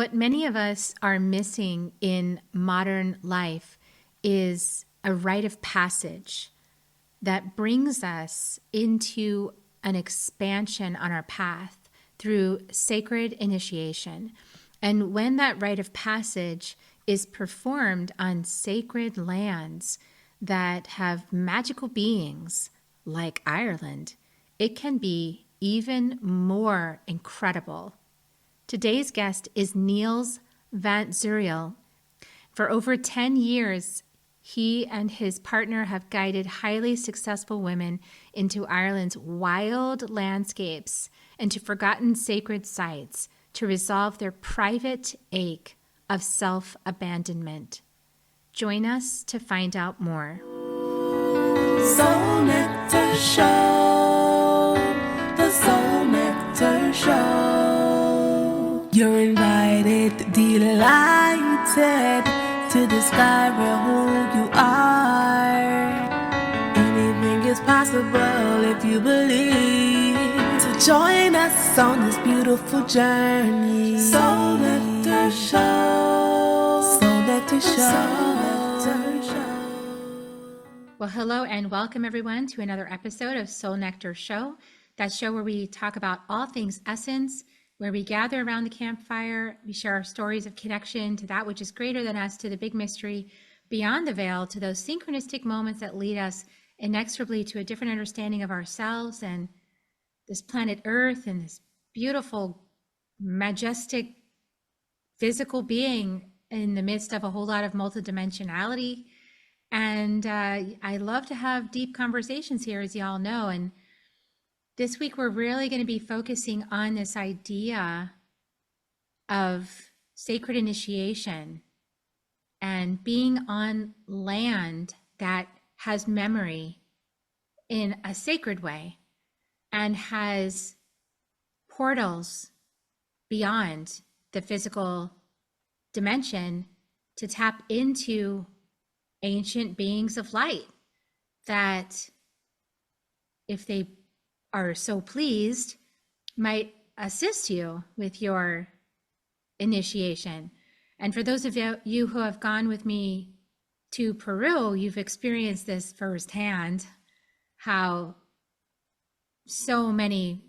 What many of us are missing in modern life is a rite of passage that brings us into an expansion on our path through sacred initiation. And when that rite of passage is performed on sacred lands that have magical beings like Ireland, it can be even more incredible. Today's guest is Neils Vantzuriel. For over 10 years, he and his partner have guided highly successful women into Ireland's wild landscapes and to forgotten sacred sites to resolve their private ache of self-abandonment. Join us to find out more. Soul Nectar Show, the Soul Nectar Show. You're invited, delighted to discover who you are. Anything is possible if you believe. So join us on this beautiful journey. Soul Nectar Show. Soul Nectar Show. Soul Nectar Show. Well, hello and welcome everyone to another episode of Soul Nectar Show. That show where we talk about all things essence, where we gather around the campfire, we share our stories of connection to that which is greater than us, to the big mystery beyond the veil, to those synchronistic moments that lead us inexorably to a different understanding of ourselves and this planet Earth and this beautiful, majestic physical being in the midst of a whole lot of multidimensionality. And I love to have deep conversations here, as you all know. And this week, we're really going to be focusing on this idea of sacred initiation and being on land that has memory in a sacred way and has portals beyond the physical dimension to tap into ancient beings of light that, if they are so pleased, might assist you with your initiation. And for those of you who have gone with me to Peru, you've experienced this firsthand, how so many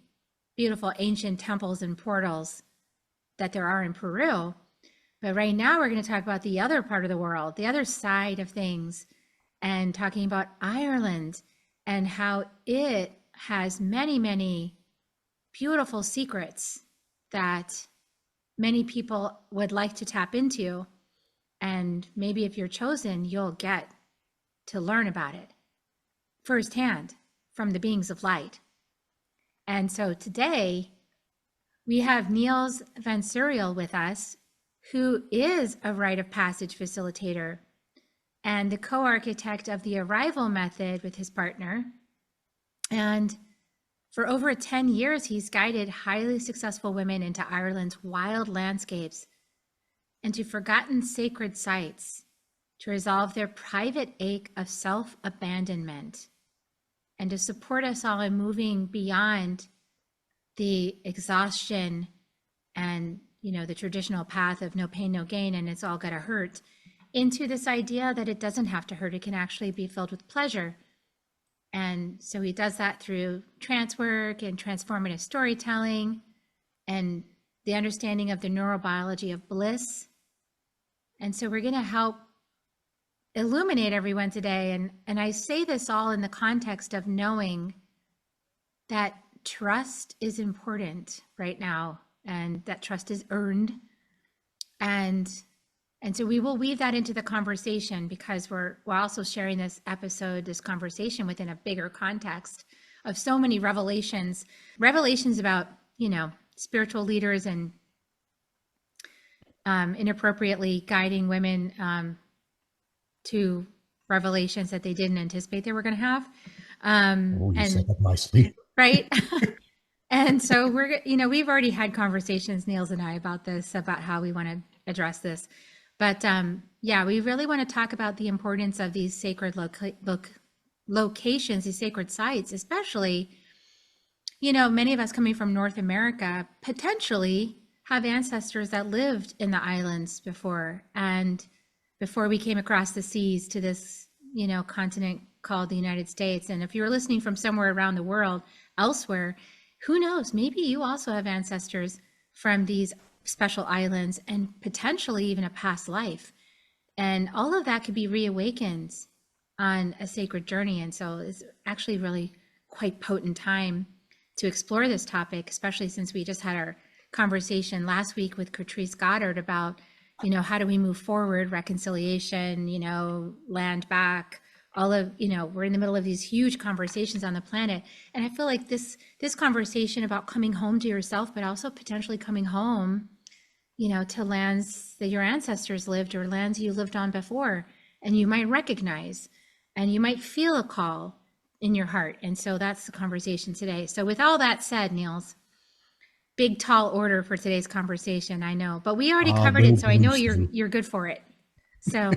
beautiful ancient temples and portals that there are in Peru. But right now we're going to talk about the other part of the world, the other side of things, and talking about Ireland and how it has many, many beautiful secrets that many people would like to tap into. And maybe if you're chosen, you'll get to learn about it firsthand from the beings of light. And so today we have Neils Vantzuriel with us, who is a rite of passage facilitator and the co-architect of the arrival method with his partner. And for over 10 years, he's guided highly successful women into Ireland's wild landscapes and to forgotten sacred sites to resolve their private ache of self-abandonment and to support us all in moving beyond the exhaustion and the traditional path of no pain, no gain, and it's all gotta hurt, into this idea that it doesn't have to hurt, it can actually be filled with pleasure. And so he does that through trance work and transformative storytelling and the understanding of the neurobiology of bliss. And so we're gonna help illuminate everyone today. And I say this all in the context of knowing that trust is important right now, and that trust is earned. And so we will weave that into the conversation, because we're also sharing this conversation within a bigger context of so many revelations about, spiritual leaders and inappropriately guiding women to revelations that they didn't anticipate they were going to have. You said that nicely. Right. And so we've already had conversations, Niels and I, about this, about how we want to address this. But we really want to talk about the importance of these sacred locations, these sacred sites, especially, many of us coming from North America potentially have ancestors that lived in the islands before, and before we came across the seas to this, continent called the United States. And if you're listening from somewhere around the world, elsewhere, who knows? Maybe you also have ancestors from these special islands and potentially even a past life. And all of that could be reawakened on a sacred journey. And so it's actually really quite potent time to explore this topic, especially since we just had our conversation last week with Catrice Goddard about, how do we move forward, reconciliation, land back, all of, we're in the middle of these huge conversations on the planet. And I feel like this conversation about coming home to yourself, but also potentially coming home, to lands that your ancestors lived or lands you lived on before, and you might recognize, and you might feel a call in your heart. And so that's the conversation today. So with all that said, Niels, big tall order for today's conversation, I know, but we already covered it, so I know you're good for it. So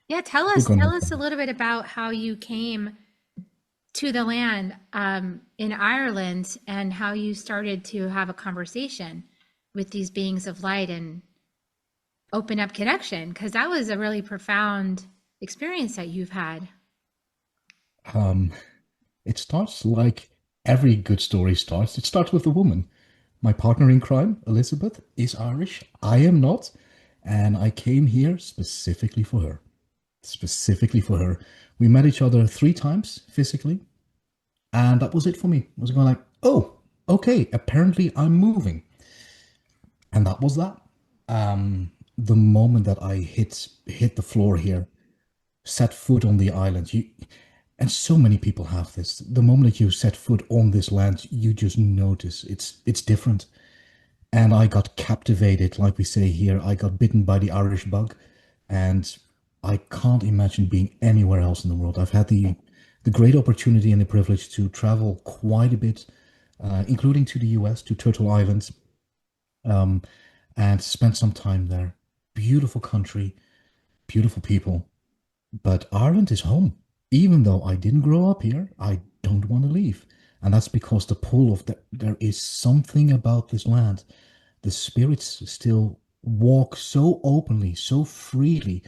yeah, tell us a little bit about how you came to the land in Ireland and how you started to have a conversation with these beings of light and open up connection, because that was a really profound experience that you've had. It starts like every good story starts. It starts with a woman. My partner in crime, Elizabeth, is Irish. I am not. And I came here specifically for her. Specifically for her. We met each other 3 times physically. And that was it for me. I was going like, oh, okay, apparently I'm moving. And that was that. The moment that I hit the floor here, set foot on the island, and so many people have this. The moment that you set foot on this land, you just notice it's different. And I got captivated, like we say here. I got bitten by the Irish bug, and I can't imagine being anywhere else in the world. I've had the great opportunity and the privilege to travel quite a bit, including to the US, to Turtle Island, and spent some time there. Beautiful country, beautiful people. But Ireland is home. Even though I didn't grow up here, I don't want to leave. And that's because the pull of there is something about this land. The spirits still walk so openly, so freely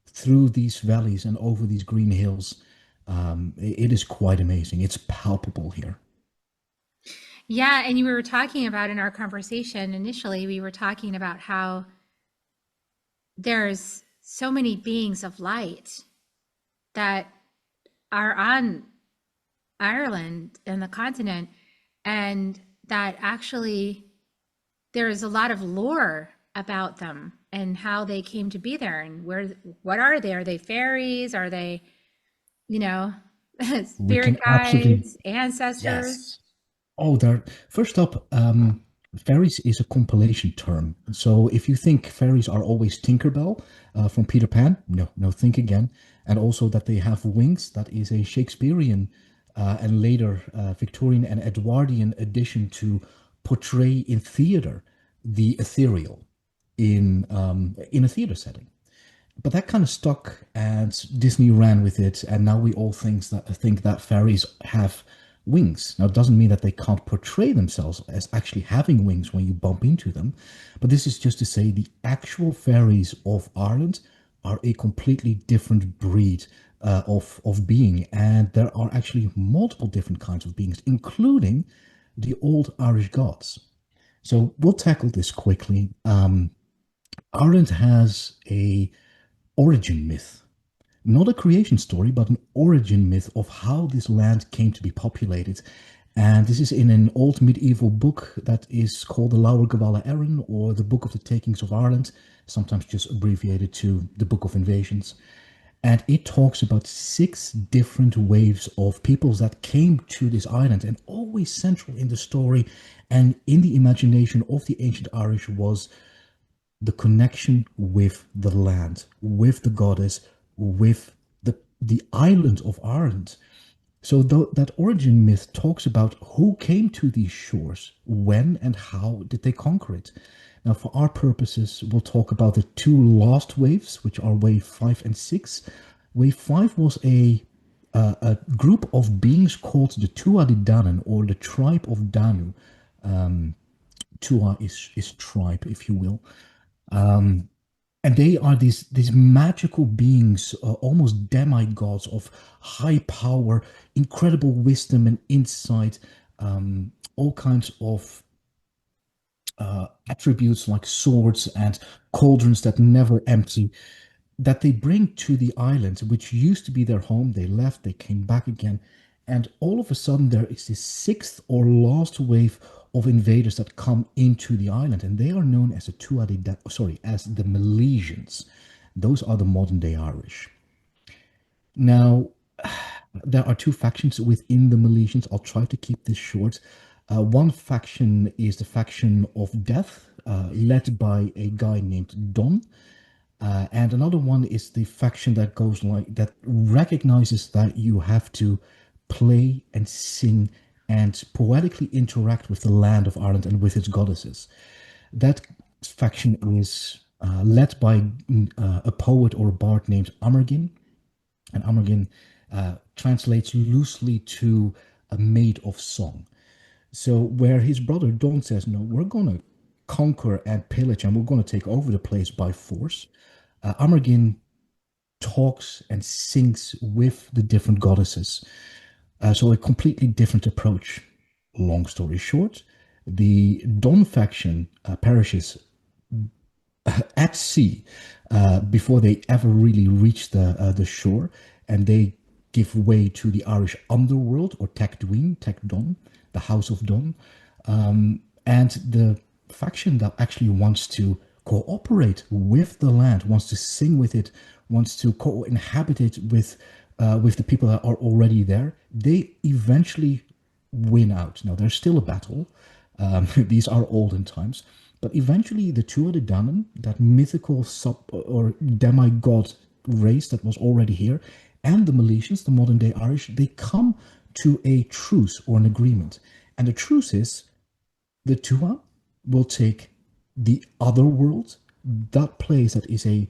through these valleys and over these green hills. It is quite amazing. It's palpable here. Yeah, and you were talking about in our conversation initially, we were talking about how there's so many beings of light that are on Ireland and the continent, and that actually there is a lot of lore about them and how they came to be there and what are they? Are they fairies? Are they, spirit guides, ancestors? Yes. Oh, first up, fairies is a compilation term. So if you think fairies are always Tinkerbell from Peter Pan, no, think again. And also that they have wings, that is a Shakespearean and later Victorian and Edwardian addition to portray in theater the ethereal in a theater setting. But that kind of stuck, and Disney ran with it, and now we all think that fairies have wings. Now, it doesn't mean that they can't portray themselves as actually having wings when you bump into them, but this is just to say the actual fairies of Ireland are a completely different breed of being, and there are actually multiple different kinds of beings, including the old Irish gods. So we'll tackle this quickly. Ireland has a origin myth. Not a creation story, but an origin myth of how this land came to be populated. And this is in an old medieval book that is called the Lawer Gaballa Erin, or the Book of the Takings of Ireland, sometimes just abbreviated to the Book of Invasions. And it talks about 6 different waves of peoples that came to this island, and always central in the story and in the imagination of the ancient Irish was the connection with the land, with the goddess, with the island of Ireland. So that origin myth talks about who came to these shores, when and how did they conquer it. Now, for our purposes, we'll talk about the 2 last waves, which are wave 5 and 6. Wave 5 was a group of beings called the Tuatha Dé Danann, or the tribe of Danu. Tua is tribe, if you will. And they are these magical beings, almost demigods of high power, incredible wisdom and insight, all kinds of attributes like swords and cauldrons that never empty, that they bring to the island, which used to be their home. They left, they came back again, and all of a sudden there is this sixth or last wave of invaders that come into the island, and they are known as as the Milesians. Those are the modern day Irish. Now, there are two factions within the Milesians. I'll try to keep this short. One faction is the faction of death, led by a guy named Don. And another one is the faction that goes like that recognizes that you have to play and sing and poetically interact with the land of Ireland and with its goddesses. That faction is led by a poet or a bard named Amergin, and Amergin translates loosely to a maid of song. So where his brother Don says, no, we're going to conquer and pillage and we're going to take over the place by force, Amergin talks and sings with the different goddesses. So a completely different approach. Long story short, the Don faction perishes at sea before they ever really reach the shore, and they give way to the Irish underworld, or Tech Don, the House of Don, and the faction that actually wants to cooperate with the land, wants to sing with it, wants to co-inhabit it with the people that are already there. They eventually win out. Now there's still a battle. These are olden times, but eventually the Tuatha De Danann, that mythical sub or demigod race that was already here, and the Milesians, the modern day Irish, they come to a truce or an agreement. And the truce is the Tuatha will take the other world, that place that is a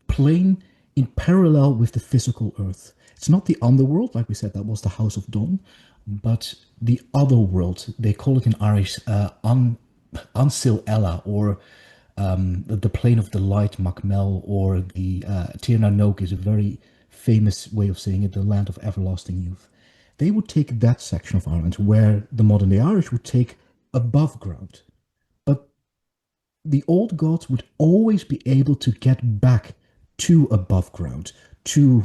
plane in parallel with the physical earth. It's not the underworld, like we said, that was the House of Don, but the other world. They call it in Irish Ansil Ella, or the plane of the light, Macmel, or the Tirna Nog is a very famous way of saying it, the land of everlasting youth. They would take that section of Ireland where the modern day Irish would take above ground. But the old gods would always be able to get back to above ground, to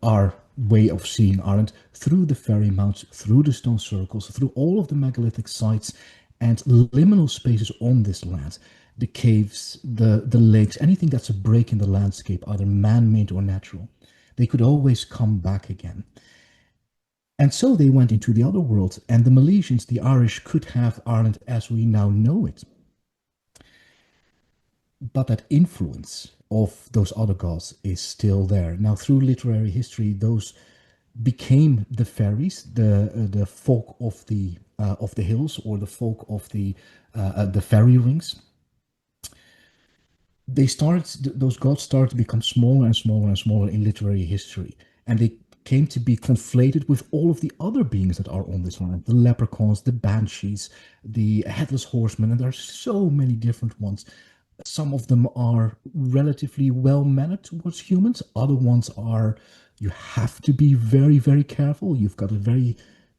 our way of seeing Ireland, through the fairy mounts, through the stone circles, through all of the megalithic sites and liminal spaces on this land. The caves, the lakes, anything that's a break in the landscape, either man-made or natural. They could always come back again. And so they went into the other world, and the Milesians, the Irish, could have Ireland as we now know it. But that influence of those other gods is still there. Now, through literary history, those became the fairies, the folk of the hills, or the folk of the fairy rings. Those gods started to become smaller and smaller and smaller in literary history, and they came to be conflated with all of the other beings that are on this land, the leprechauns, the banshees, the headless horsemen, and there are so many different ones. Some of them are relatively well-mannered towards humans. Other ones are, you have to be very, very careful. You've got a very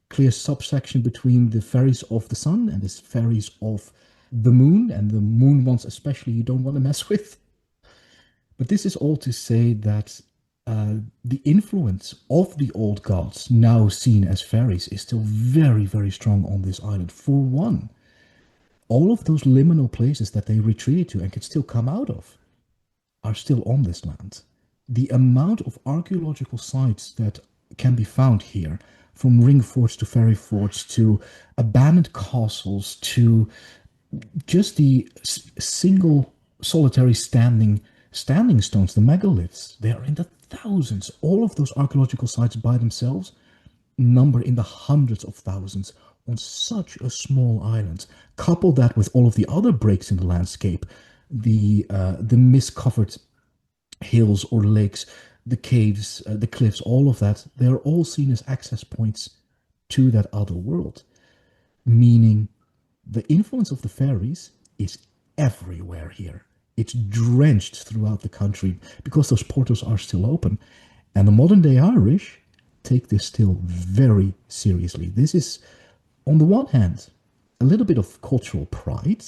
clear subsection between the fairies of the sun and the fairies of the moon, and the moon ones especially you don't want to mess with. But this is all to say that the influence of the old gods, now seen as fairies, is still very, very strong on this island. For one, all of those liminal places that they retreated to and could still come out of are still on this land. The amount of archaeological sites that can be found here, from ring forts to fairy forts to abandoned castles to just the single solitary standing stones, the megaliths, they are in the thousands. All of those archaeological sites by themselves number in the hundreds of thousands on such a small island. Couple that with all of the other breaks in the landscape, the mist-covered hills or lakes, the caves, the cliffs, all of that, they're all seen as access points to that other world. meaning the influence of the fairies is everywhere here. It's drenched throughout the country because those portals are still open. And the modern day Irish take this still very seriously. This is, on the one hand, a little bit of cultural pride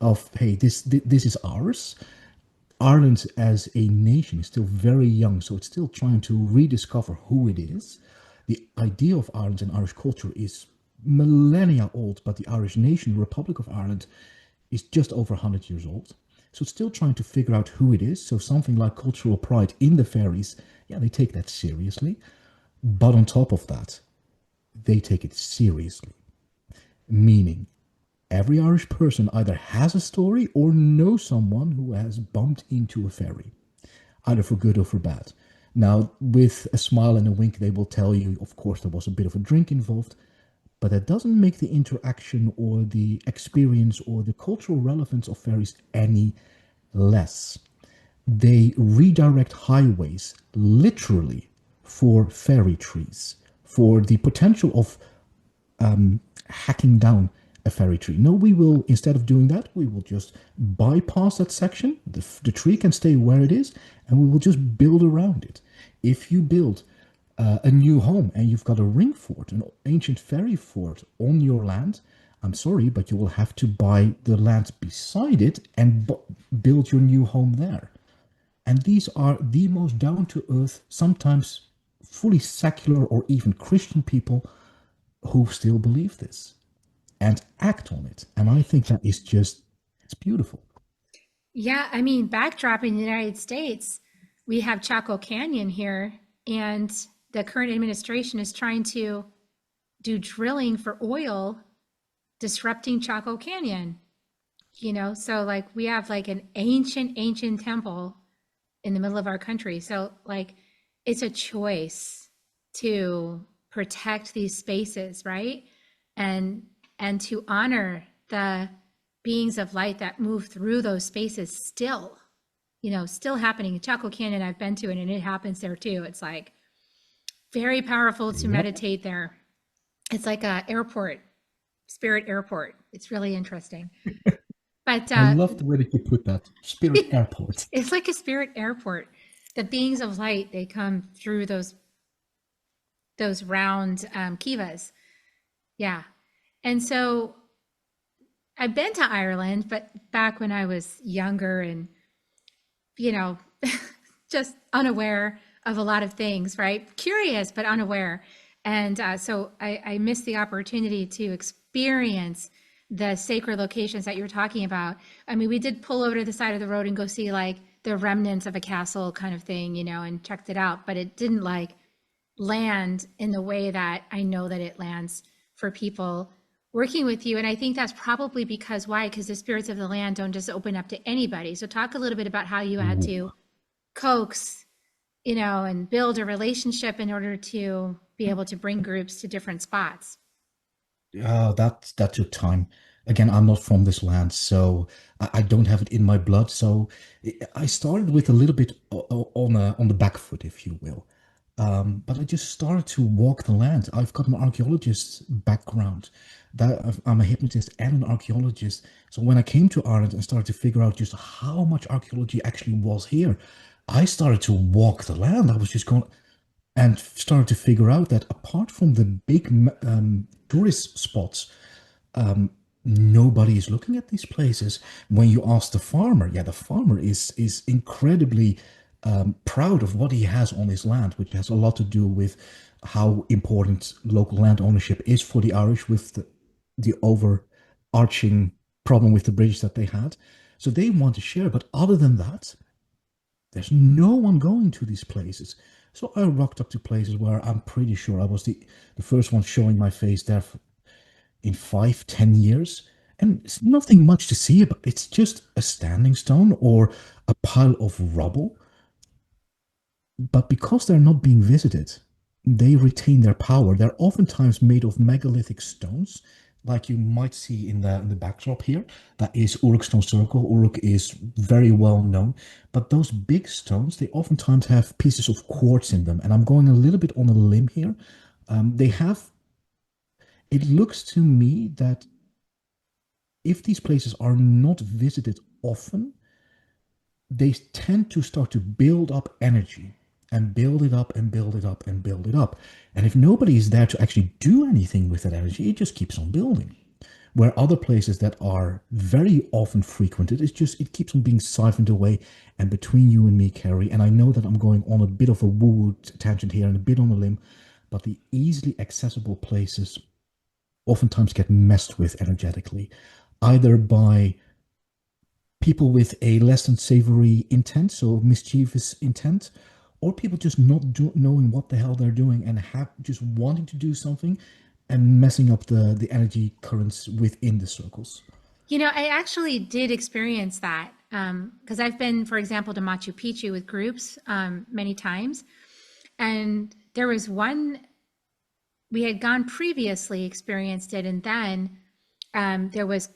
of, hey, this is ours. Ireland as a nation is still very young, so it's still trying to rediscover who it is. The idea of Ireland and Irish culture is millennia old, but the Irish nation, the Republic of Ireland, is just over 100 years old. So it's still trying to figure out who it is. So something like cultural pride in the fairies, yeah, they take that seriously. But on top of that, they take it seriously. Meaning, every Irish person either has a story or knows someone who has bumped into a fairy, either for good or for bad. Now, with a smile and a wink, they will tell you, of course, there was a bit of a drink involved, but that doesn't make the interaction or the experience or the cultural relevance of fairies any less. They redirect highways literally for fairy trees, for the potential of hacking down a fairy tree. No, we will, instead of doing that, we will just bypass that section. The tree can stay where it is, and we will just build around it. If you build a new home and you've got a ring fort, an ancient fairy fort on your land, I'm sorry, but you will have to buy the land beside it and build your new home there. And these are the most down-to-earth, sometimes fully secular or even Christian people who still believe this and act on it. And I think that is just, it's beautiful. Yeah, I mean, backdrop in the United States, we have Chaco Canyon here, and the current administration is trying to do drilling for oil, disrupting Chaco Canyon. So like we have like an ancient temple in the middle of our country. So like it's a choice to protect these spaces, right? And to honor the beings of light that move through those spaces still, still happening. Chaco Canyon, I've been to it, and it happens there too. It's like very powerful to meditate there. It's like a airport, spirit airport. It's really interesting. But I love the way that you put that. Spirit airport. It's like a spirit airport. The beings of light, they come through those round kivas. Yeah. And so I've been to Ireland, but back when I was younger and, just unaware of a lot of things, right? Curious, but unaware. And so I missed the opportunity to experience the sacred locations that you're talking about. I mean, we did pull over to the side of the road and go see like the remnants of a castle kind of thing, and checked it out, but it didn't like land in the way that I know that it lands for people working with you. And I think that's probably because why? Because the spirits of the land don't just open up to anybody. So talk a little bit about how you had to coax, and build a relationship in order to be able to bring groups to different spots. That took time. Again, I'm not from this land, so I don't have it in my blood. So I started with a little bit on the back foot, if you will. But I just started to walk the land. I've got an archaeologist background. I'm a hypnotist and an archaeologist. So when I came to Ireland and started to figure out just how much archaeology actually was here, I started to walk the land. I was just going and started to figure out that apart from the big tourist spots, nobody is looking at these places. When you ask the farmer, the farmer is incredibly proud of what he has on his land, which has a lot to do with how important local land ownership is for the Irish, with the overarching problem with the British that they had. So they want to share, but other than that, there's no one going to these places. So I rocked up to places where I'm pretty sure I was the first one showing my face there in 5-10 years. And it's nothing much to see about. It's just a standing stone or a pile of rubble. But because they're not being visited, they retain their power. They're oftentimes made of megalithic stones, like you might see in the backdrop here. That is Uruk Stone Circle. Uruk is very well known. But those big stones, they oftentimes have pieces of quartz in them. And I'm going a little bit on a limb here. They have It looks to me that if these places are not visited often, they tend to start to build up energy and build it up and build it up and build it up. And if nobody is there to actually do anything with that energy, it just keeps on building. Where other places that are very often frequented, it keeps on being siphoned away. And between you and me, Kerri, and I know that I'm going on a bit of a woo-woo tangent here and a bit on a limb, but the easily accessible places oftentimes get messed with energetically, either by people with a less than savory intent, so mischievous intent, or people just not knowing what the hell they're doing and just wanting to do something and messing up the energy currents within the circles. I actually did experience that because I've been, for example, to Machu Picchu with groups many times. And there was one, we had gone previously, experienced it, and then there was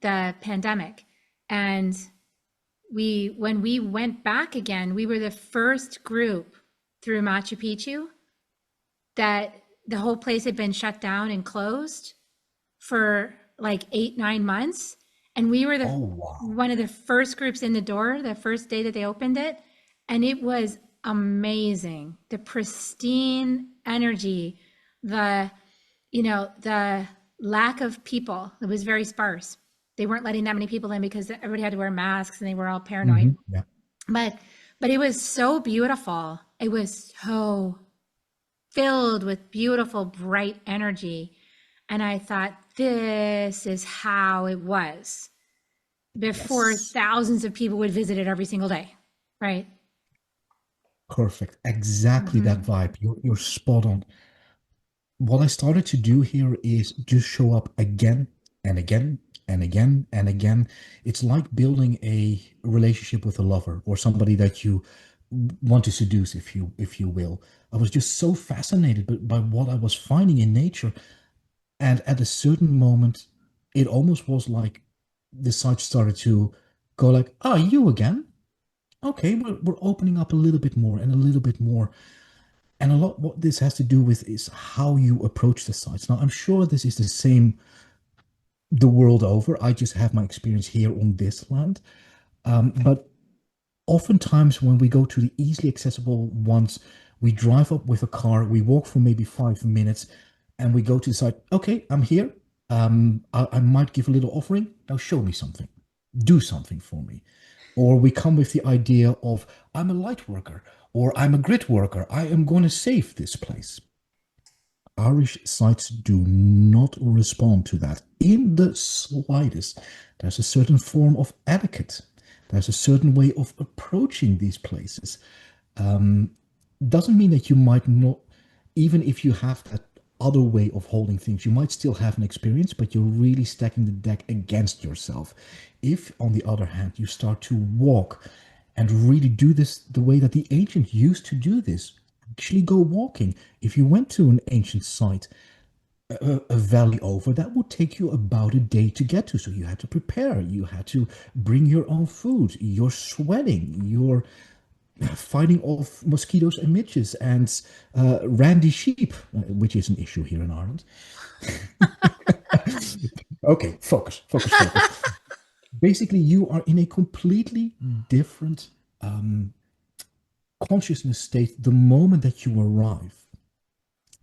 the pandemic. And when we went back again, we were the first group through Machu Picchu that the whole place had been shut down and closed for like 8-9 months. And we were one of the first groups in the door, the first day that they opened it. And it was amazing. The pristine energy, the lack of people. It was very sparse. They weren't letting that many people in because everybody had to wear masks and they were all paranoid. Yeah. But it was so beautiful. It was so filled with beautiful, bright energy. And I thought, this is how it was before thousands of people would visit it every single day, right? Perfect. Exactly that vibe. You're spot on. What I started to do here is just show up again and again and again and again. It's like building a relationship with a lover or somebody that you want to seduce, if you will. I was just so fascinated by what I was finding in nature. And at a certain moment, it almost was like the site started to go like, oh, you again? Okay, we're opening up a little bit more and a little bit more. And a lot what this has to do with is how you approach the sites. Now, I'm sure this is the same the world over. I just have my experience here on this land. But oftentimes when we go to the easily accessible ones, we drive up with a car, we walk for maybe 5 minutes, and we go to the site. Okay, I'm here. I might give a little offering. Now show me something. Do something for me. Or we come with the idea of, I'm a light worker, or I'm a grit worker. I am going to save this place. Irish sites do not respond to that in the slightest. There's a certain form of etiquette. There's a certain way of approaching these places. Doesn't mean that you might not, even if you have that other way of holding things, you might still have an experience, but you're really stacking the deck against yourself. If, on the other hand, you start to walk and really do this the way that the ancients used to do this, actually go walking. If you went to an ancient site, a valley over, that would take you about a day to get to. So you had to prepare, you had to bring your own food, you're sweating, you're fighting off mosquitoes and midges and randy sheep, which is an issue here in Ireland. Okay, focus. Basically, you are in a completely different consciousness state the moment that you arrive.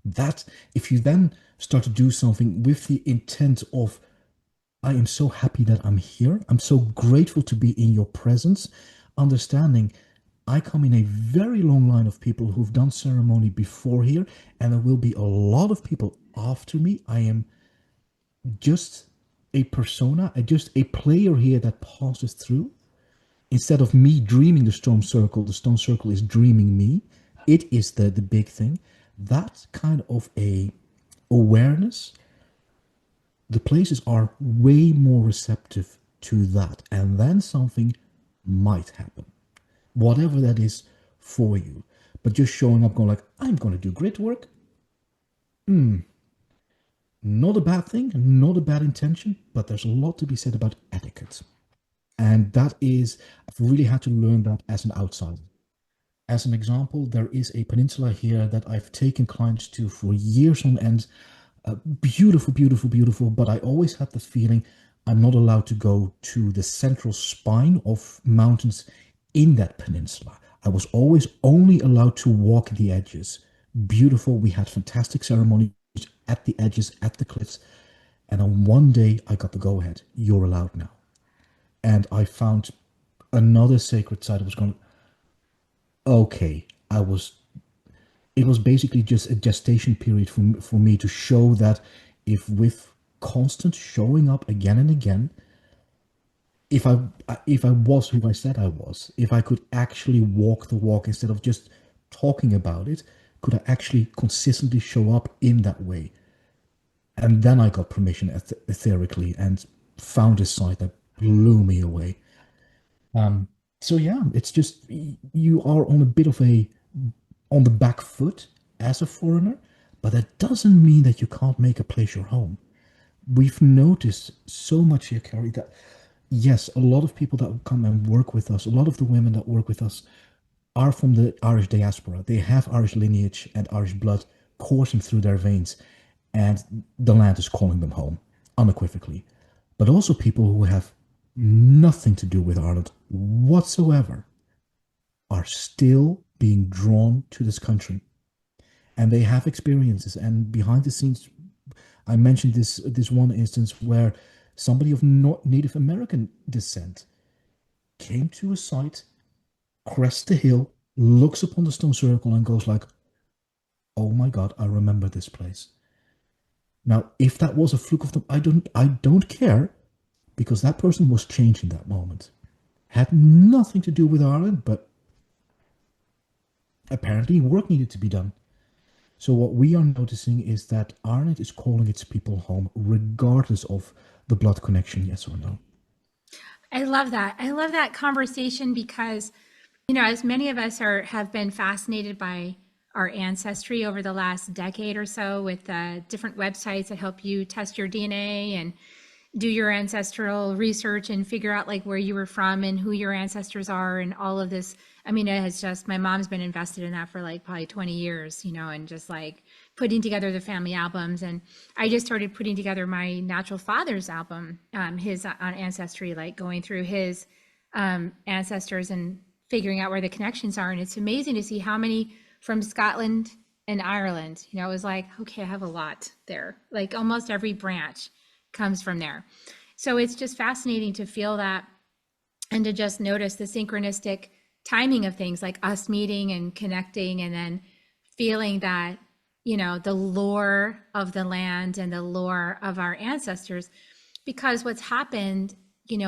That if you then start to do something with the intent of, I am so happy that I'm here, I'm so grateful to be in your presence, understanding I come in a very long line of people who've done ceremony before here, and there will be a lot of people after me. I am just a persona, just a player here that passes through. Instead of me dreaming the stone circle is dreaming me. It is the big thing. That kind of a awareness, the places are way more receptive to that. And then something might happen. Whatever that is for you. But just showing up going like, I'm going to do grit work. Not a bad thing, not a bad intention, but there's a lot to be said about etiquette. And that is, I've really had to learn that as an outsider. As an example, there is a peninsula here that I've taken clients to for years on end. Beautiful, beautiful, beautiful. But I always had the feeling I'm not allowed to go to the central spine of mountains in that peninsula. I was always only allowed to walk the edges. Beautiful. We had fantastic ceremonies at the edges, at the cliffs. And on one day, I got the go ahead. You're allowed now. And I found another sacred site. I was going, okay, I was it was basically just a gestation period for me to show that if with constant showing up again and again, if I if I was who I said I was, if I could actually walk the walk instead of just talking about it, could I actually consistently show up in that way? And then I got permission etherically and found a site that blew me away. Um, so yeah, it's just you are on a bit of a on the back foot as a foreigner, but that doesn't mean that you can't make a place your home. We've noticed so much here, Kerri, that yes, a lot of people that come and work with us, a lot of the women that work with us are from the Irish diaspora. They have Irish lineage and Irish blood coursing through their veins, and the land is calling them home, unequivocally. But also people who have nothing to do with Ireland whatsoever are still being drawn to this country, and they have experiences. And behind the scenes, I mentioned this one instance where somebody of Native American descent came to a site, crests the hill, looks upon the stone circle, and goes like, "Oh my God, I remember this place." Now, if that was a fluke of the, I don't care, because that person was changed in that moment. Had nothing to do with Ireland, but apparently work needed to be done. So what we are noticing is that Ireland is calling its people home, regardless of the blood connection, yes or no. I love that. I love that conversation because, as many of us have been fascinated by our ancestry over the last decade or so with different websites that help you test your DNA and do your ancestral research and figure out like where you were from and who your ancestors are and all of this. I mean, it has just, my mom's been invested in that for like probably 20 years, and just like putting together the family albums. And I just started putting together my natural father's album, his on ancestry, like going through his ancestors and figuring out where the connections are. And it's amazing to see how many from Scotland and Ireland, it was like, okay, I have a lot there. Like almost every branch comes from there. So it's just fascinating to feel that and to just notice the synchronistic timing of things, like us meeting and connecting, and then feeling that, the lore of the land and the lore of our ancestors. Because what's happened,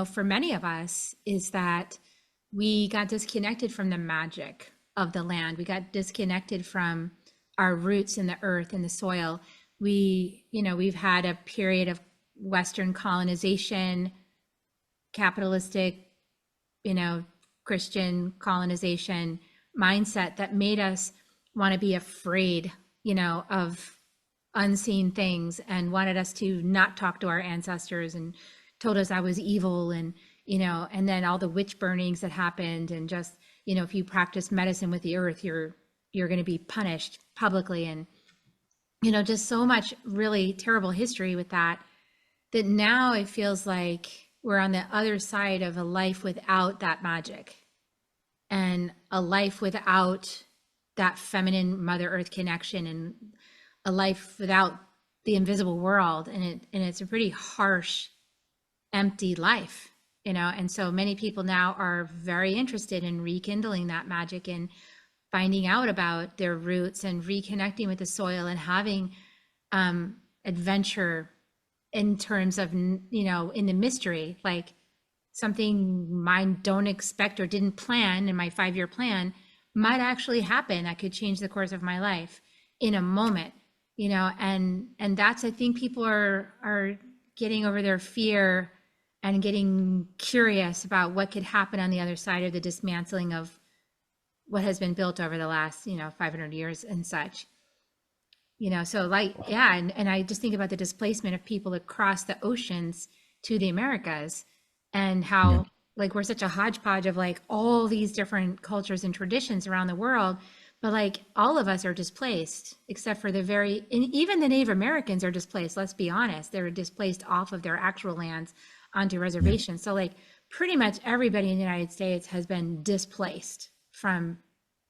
for many of us is that we got disconnected from the magic of the land. We got disconnected from our roots in the earth and the soil. We've had a period of Western colonization, capitalistic, Christian colonization mindset that made us want to be afraid, of unseen things, and wanted us to not talk to our ancestors and told us I was evil, and, and then all the witch burnings that happened, and just, if you practice medicine with the earth, you're going to be punished publicly. And, just so much really terrible history with that now it feels like we're on the other side of a life without that magic and a life without that feminine Mother Earth connection, and a life without the invisible world. And it's a pretty harsh, empty life, and so many people now are very interested in rekindling that magic and finding out about their roots and reconnecting with the soil and having adventure in terms of, in the mystery, like something I don't expect or didn't plan in my 5-year plan might actually happen. That could change the course of my life in a moment, and that's, I think people are getting over their fear and getting curious about what could happen on the other side of the dismantling of what has been built over the last, 500 years and such. So like, yeah. And I just think about the displacement of people across the oceans to the Americas, and Yeah. how like we're such a hodgepodge of like all these different cultures and traditions around the world. But like all of us are displaced, except for and even the Native Americans are displaced. Let's be honest. They're displaced off of their actual lands onto Yeah. reservations. So like pretty much everybody in the United States has been displaced from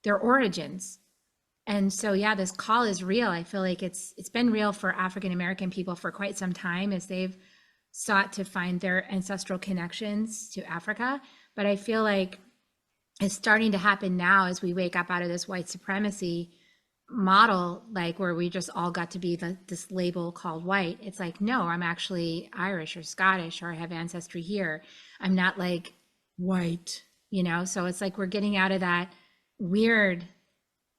their origins. And so yeah, this call is real. I feel like it's been real for African American people for quite some time as they've sought to find their ancestral connections to Africa. But I feel like it's starting to happen now as we wake up out of this white supremacy model, like where we just all got to be this label called white. It's like, no, I'm actually Irish or Scottish, or I have ancestry here. I'm not like white, you know? So it's like we're getting out of that weird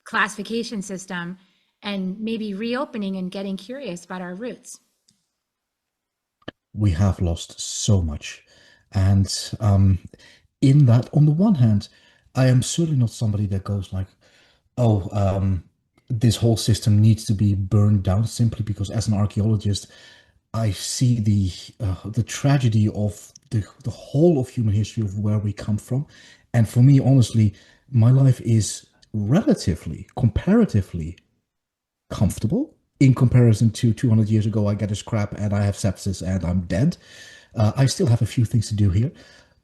classification system and maybe reopening and getting curious about our roots. We have lost so much. And in that, on the one hand, I am certainly not somebody that goes like, oh, this whole system needs to be burned down, simply because as an archaeologist, I see the tragedy of the whole of human history of where we come from. And for me, honestly, my life is relatively, comparatively comfortable in comparison to 200 years ago. I get a scrap and I have sepsis and I'm dead. I still have a few things to do here,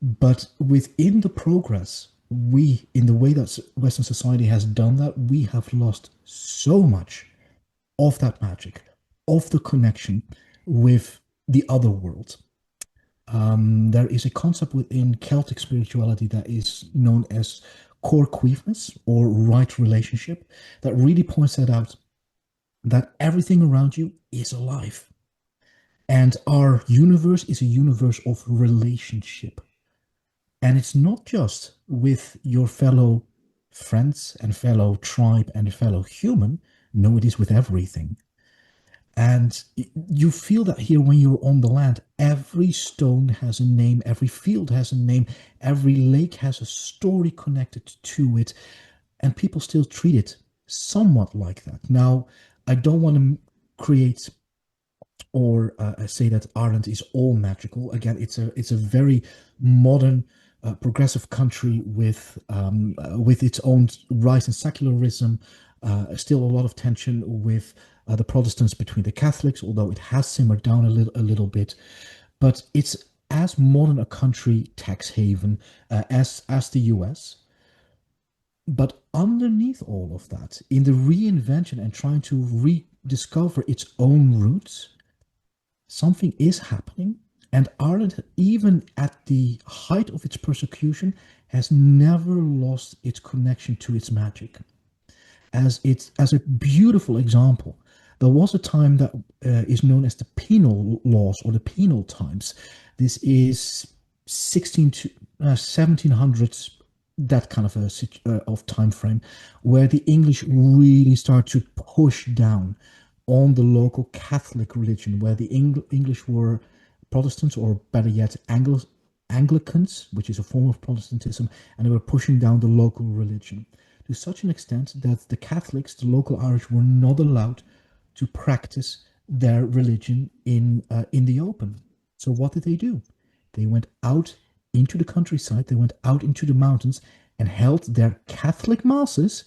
but within the progress, we, in the way that Western society has done that, we have lost so much of that magic, of the connection with the other world. There is a concept within Celtic spirituality that is known as core quiefness or right relationship that really points that out, that everything around you is alive. And our universe is a universe of relationship. And it's not just with your fellow friends and fellow tribe and fellow human. No, it is with everything. And you feel that here when you're on the land. Every stone has a name, every field has a name, every lake has a story connected to it, and people still treat it somewhat like that. Now, I don't want to create or say that Ireland is all magical. Again, it's a very modern, progressive country with its own rise in secularism. Still a lot of tension with the Protestants between the Catholics, although it has simmered down a little bit. But it's as modern a country, tax haven, as the US. But underneath all of that, in the reinvention and trying to rediscover its own roots, something is happening. And Ireland, even at the height of its persecution, has never lost its connection to its magic. As a beautiful example, there was a time that is known as the penal laws or the penal times. This is 16 to 1700s, that kind of of time frame, where the English really start to push down on the local Catholic religion, where the English were Protestants, or better yet, Anglicans, which is a form of Protestantism, and they were pushing down the local religion to such an extent that the Catholics, the local Irish, were not allowed to practice their religion in the open. So what did they do? They went out into the countryside, they went out into the mountains and held their Catholic masses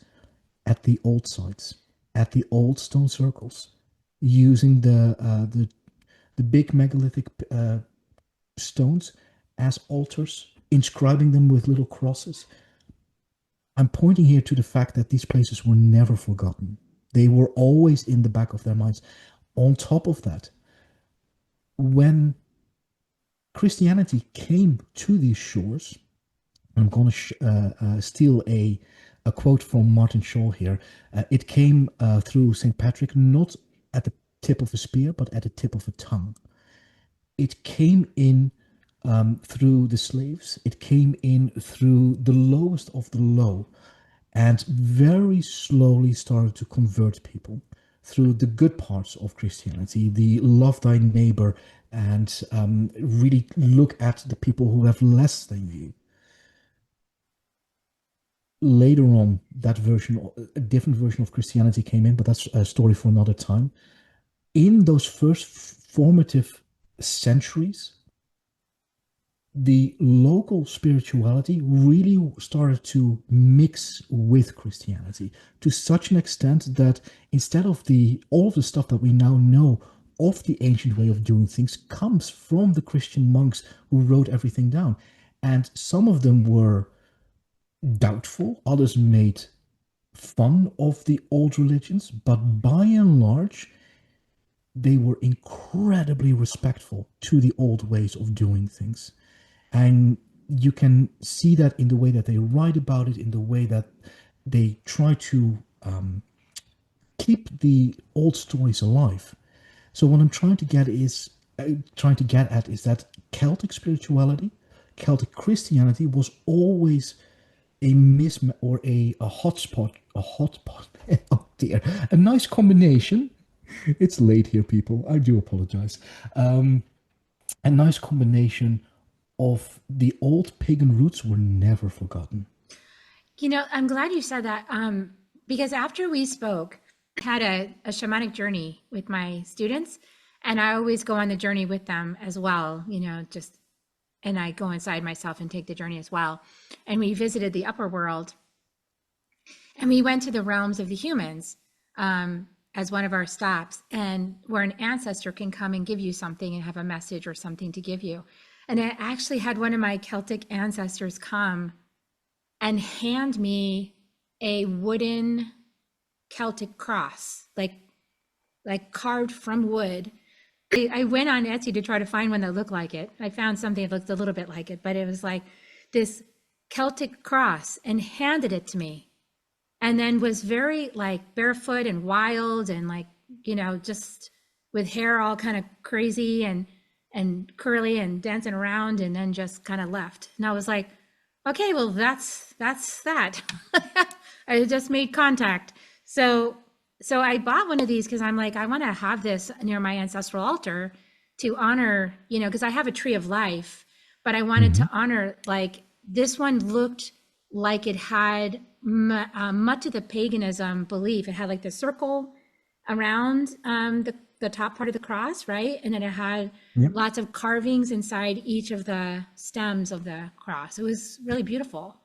at the old sites, at the old stone circles, using the big megalithic stones as altars, inscribing them with little crosses. I'm pointing here to the fact that these places were never forgotten. They were always in the back of their minds. On top of that, when Christianity came to these shores, I'm going to steal a quote from Martin Shaw here. It came through St. Patrick, not at the tip of a spear, but at the tip of a tongue. It came in through the slaves. It came in through the lowest of the low, and very slowly started to convert people through the good parts of Christianity, the love thy neighbor, and really look at the people who have less than you. Later on, that version, a different version of Christianity came in, but that's a story for another time. In those first formative centuries, the local spirituality really started to mix with Christianity to such an extent that instead of the all of the stuff that we now know of the ancient way of doing things comes from the Christian monks who wrote everything down. And some of them were doubtful, others made fun of the old religions, but by and large, they were incredibly respectful to the old ways of doing things. And you can see that in the way that they write about it, in the way that they try to keep the old stories alive. So what I'm trying to get at is that Celtic spirituality, Celtic Christianity was always a or a hotspot, oh dear, a nice combination. It's late here, people. I do apologize. A nice combination of the old pagan roots were never forgotten. I'm glad you said that, because after we spoke, I had a shamanic journey with my students, and I always go on the journey with them as well, and I go inside myself and take the journey as well. And we visited the upper world, and we went to the realms of the humans as one of our stops, and where an ancestor can come and give you something and have a message or something to give you. And I actually had one of my Celtic ancestors come and hand me a wooden Celtic cross, like carved from wood. I went on Etsy to try to find one that looked like it. I found something that looked a little bit like it, but it was like this Celtic cross, and handed it to me. And then was very like barefoot and wild and just with hair all kind of crazy and curly and dancing around, and then just kind of left. And I was like, okay, well, that's that. I just made contact. So I bought one of these because I'm like, I want to have this near my ancestral altar to honor, because I have a tree of life, but I wanted to honor, like, this one looked like it had much of the paganism belief. It had like the circle around the top part of the cross, right? And then it had lots of carvings inside each of the stems of the cross. It was really beautiful.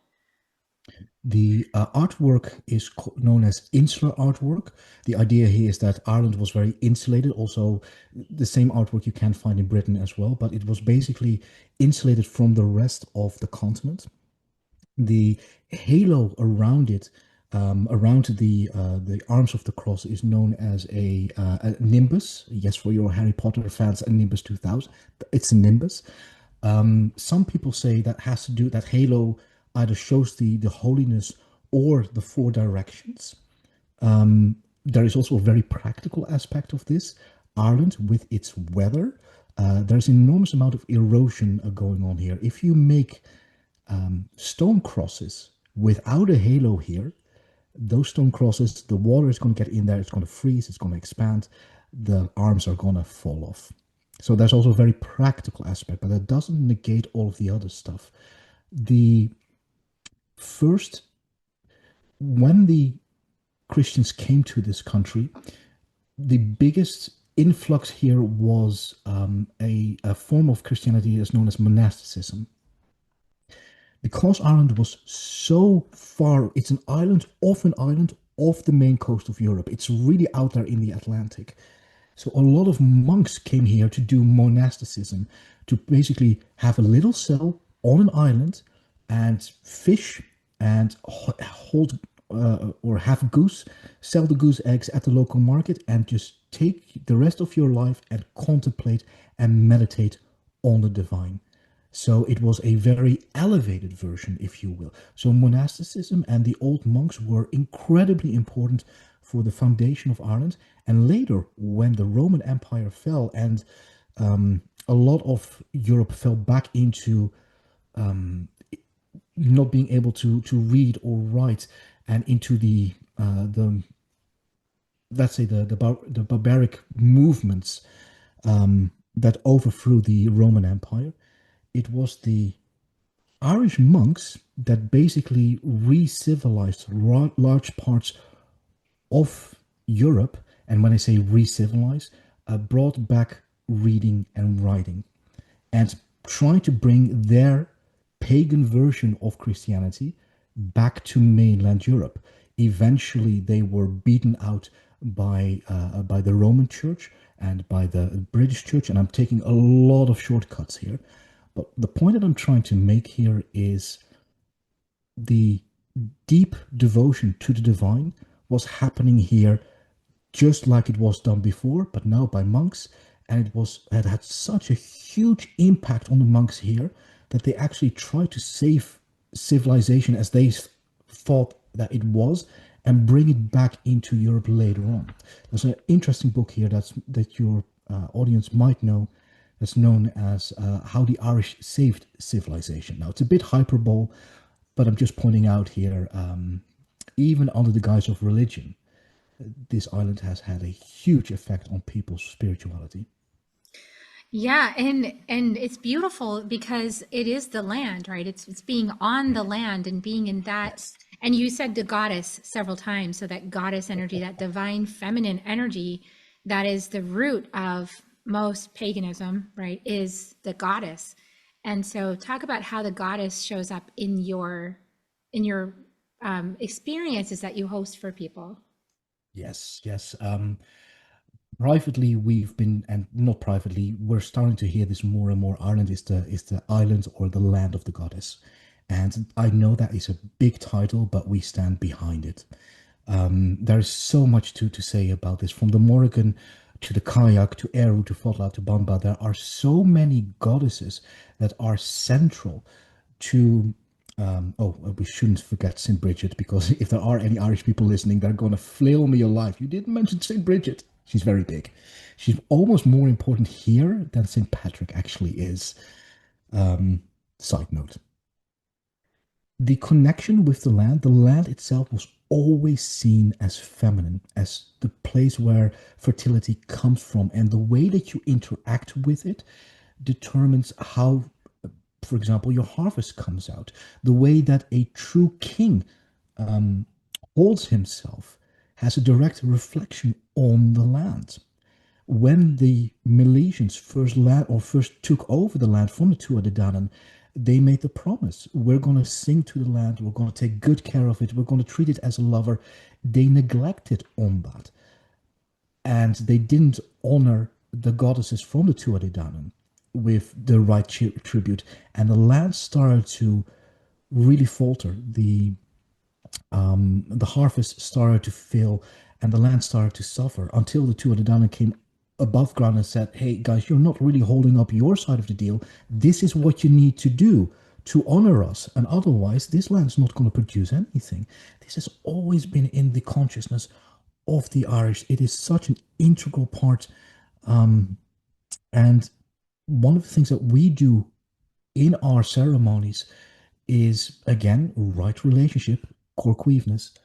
The artwork is known as insular artwork. The idea here is that Ireland was very insulated. Also, the same artwork you can find in Britain as well, but it was basically insulated from the rest of the continent. The halo around it, around the arms of the cross, is known as a nimbus. Yes, for your Harry Potter fans, a Nimbus 2000. It's a nimbus. Some people say that has to do that halo either shows the holiness or the four directions. There is also a very practical aspect of this. Ireland, with its weather, there's an enormous amount of erosion going on here. If you make stone crosses without a halo here, those stone crosses, the water is going to get in there, it's going to freeze, it's going to expand, the arms are going to fall off. So there's also a very practical aspect, but that doesn't negate all of the other stuff. When the Christians came to this country, the biggest influx here was a form of Christianity that's known as monasticism. Because Ireland was so far, it's an island off the main coast of Europe. It's really out there in the Atlantic. So a lot of monks came here to do monasticism, to basically have a little cell on an island and fish and hold or have goose, sell the goose eggs at the local market, and just take the rest of your life and contemplate and meditate on the divine. So it was a very elevated version, if you will. So monasticism and the old monks were incredibly important for the foundation of Ireland. And later, when the Roman Empire fell and a lot of Europe fell back into not being able to read or write, and into the let's say the barbaric movements that overthrew the Roman Empire, it was the Irish monks that basically re-civilized large parts of Europe. And when I say re-civilize, brought back reading and writing. And trying to bring their pagan version of Christianity back to mainland Europe. Eventually, they were beaten out by the Roman Church and by the British Church, and I'm taking a lot of shortcuts here. But the point that I'm trying to make here is the deep devotion to the divine was happening here just like it was done before, but now by monks. And it had such a huge impact on the monks here that they actually tried to save civilization as they thought that it was and bring it back into Europe later on. There's an interesting book here that your audience might know that's known as How the Irish Saved Civilization. Now, it's a bit hyperbole, but I'm just pointing out here, even under the guise of religion, this island has had a huge effect on people's spirituality. Yeah, and it's beautiful because it is the land, right? It's being on the land and being in that. Yes. And you said the goddess several times, so that goddess energy, that divine feminine energy, that is the root of most paganism, right? Is the goddess. And so, talk about how the goddess shows up in your experiences that you host for people. Yes, yes. Privately, we've been, and not privately, we're starting to hear this more and more. Ireland is the island or the land of the goddess, and I know that is a big title, but we stand behind it. There is so much to say about this, from the Morrigan to the Kayak to Eru to Fotla to Bamba. There are so many goddesses that are central to. We shouldn't forget St. Bridget, because if there are any Irish people listening, they're going to flail me alive. You didn't mention St. Bridget. She's very big. She's almost more important here than St. Patrick actually is. Side note. The connection with the land itself was always seen as feminine, as the place where fertility comes from. And the way that you interact with it determines how, for example, your harvest comes out. The way that a true king holds himself has a direct reflection on the land. When the Milesians first took over the land from the Tuatha Dé Danann, they made the promise: we're going to sing to the land, we're going to take good care of it, we're going to treat it as a lover. They neglected on that, and they didn't honor the goddesses from the Tuatha Dé Danann with the right tribute, and the land started to really falter. The harvest started to fail, and the land started to suffer until the Tuatha Dé Danann came above ground and said, "Hey guys, you're not really holding up your side of the deal. This is what you need to do to honor us, and otherwise this land's not going to produce anything." This has always been in the consciousness of the Irish. It is such an integral part, and one of the things that we do in our ceremonies is, again, right relationship, corcuivness,